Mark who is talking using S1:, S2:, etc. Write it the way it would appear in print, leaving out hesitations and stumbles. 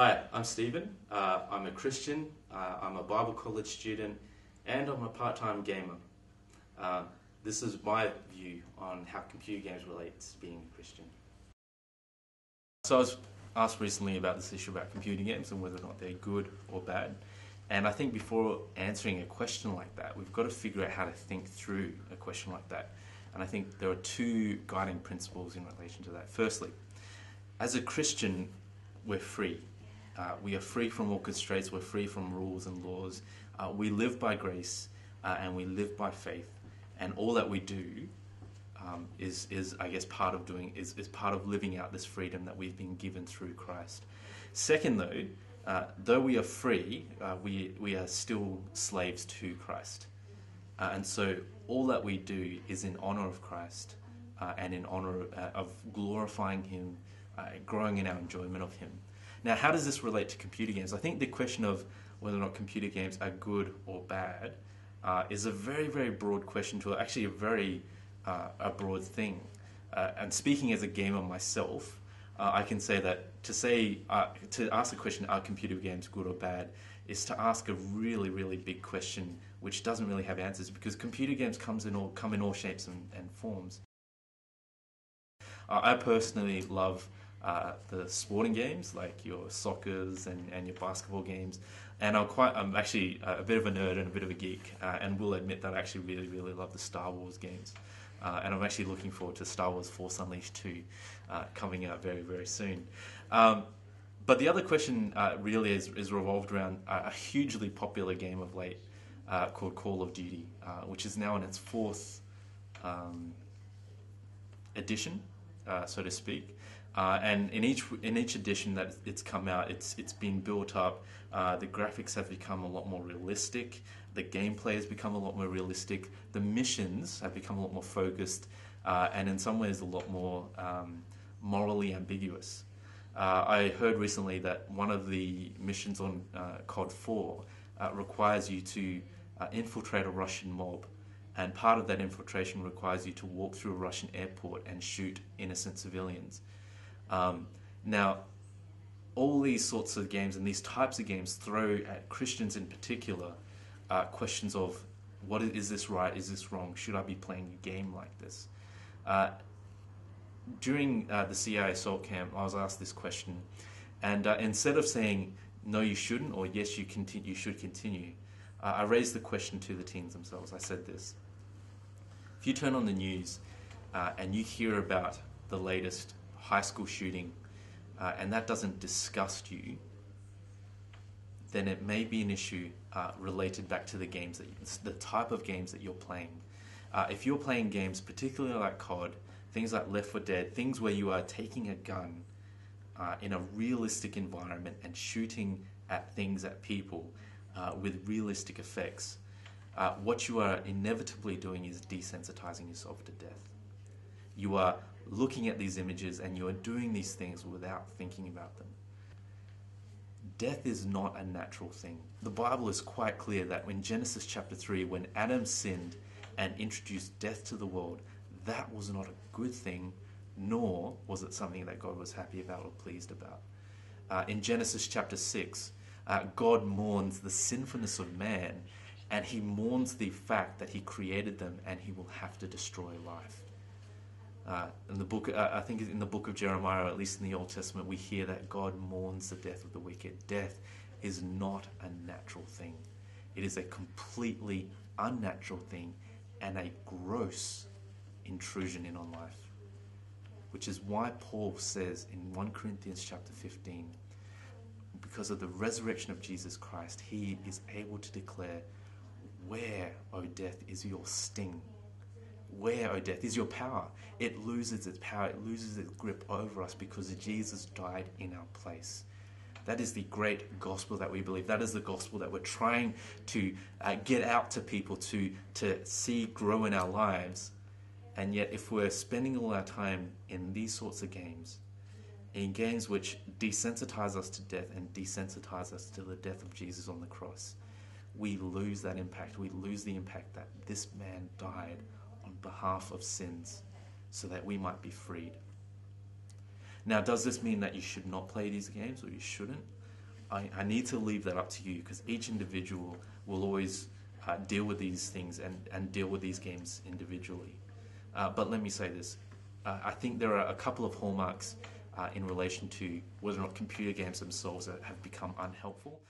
S1: Hi, I'm Stephen. I'm a Christian, I'm a Bible college student, and I'm a part-time gamer. This is my view on how computer games relate to being a Christian. So I was asked recently about this issue about computer games and whether or not they're good or bad. And I think before answering a question like that, we've got to figure out how to think through a question like that. And I think there are two guiding principles in relation to that. Firstly, as a Christian, we're free. We are free from all constraints, we're free from rules and laws. We live by grace and we live by faith. And all that we do is I guess, part of part of living out this freedom that we've been given through Christ. Second, though we are free, we are still slaves to Christ. And so all that we do is in honor of Christ and in honor of glorifying Him, growing in our enjoyment of Him. Now, how does this relate to computer games? I think the question of whether or not computer games are good or bad is a very, very broad question to actually a very a broad thing. And speaking as a gamer myself, I can say that to ask the question, are computer games good or bad, is to ask a really, really big question which doesn't really have answers, because computer games come in all shapes and forms. I personally love the sporting games like your soccers and your basketball games, and I'm actually a bit of a nerd and a bit of a geek, and will admit that I actually really, really love the Star Wars games, and I'm actually looking forward to Star Wars Force Unleashed 2 coming out very, very soon. But the other question really is revolved around a hugely popular game of late called Call of Duty, which is now in its fourth edition, so to speak. And in each edition that it's come out, it's been built up. The graphics have become a lot more realistic. The gameplay has become a lot more realistic. The missions have become a lot more focused, and in some ways a lot more morally ambiguous. I heard recently that one of the missions on COD 4 requires you to infiltrate a Russian mob, and part of that infiltration requires you to walk through a Russian airport and shoot innocent civilians. Now, all these sorts of games and these types of games throw at Christians in particular questions of, is this right, is this wrong, should I be playing a game like this? During the CIA assault camp, I was asked this question, and instead of saying, no you shouldn't, or yes you should continue, I raised the question to the teens themselves. I said this: if you turn on the news and you hear about the latest high school shooting, and that doesn't disgust you, then it may be an issue related back to the games, the type of games that you're playing. If you're playing games, particularly like COD, things like Left 4 Dead, things where you are taking a gun in a realistic environment and shooting at things, at people, with realistic effects, what you are inevitably doing is desensitizing yourself to death. You are looking at these images and you are doing these things without thinking about them. Death is not a natural thing. The Bible is quite clear that in Genesis chapter 3, when Adam sinned and introduced death to the world, that was not a good thing, nor was it something that God was happy about or pleased about. In Genesis chapter 6, God mourns the sinfulness of man, and He mourns the fact that He created them and He will have to destroy life. In the book, I think in the book of Jeremiah, or at least in the Old Testament, we hear that God mourns the death of the wicked. Death is not a natural thing. It is a completely unnatural thing and a gross intrusion in on life. Which is why Paul says in 1 Corinthians chapter 15, because of the resurrection of Jesus Christ, He is able to declare, where, O death, is your sting? Where, O death, is your power? It loses its power, it loses its grip over us because Jesus died in our place. That is the great gospel that we believe. That is the gospel that we're trying to get out to people to see grow in our lives. And yet, if we're spending all our time in these sorts of games, in games which desensitize us to death and desensitize us to the death of Jesus on the cross, we lose that impact. We lose the impact that this man died on behalf of sins so that we might be freed. Now, does this mean that you should not play these games or you shouldn't? I need to leave that up to you, because each individual will always deal with these things and deal with these games individually. But let me say this. I think there are a couple of hallmarks in relation to whether or not computer games themselves have become unhelpful.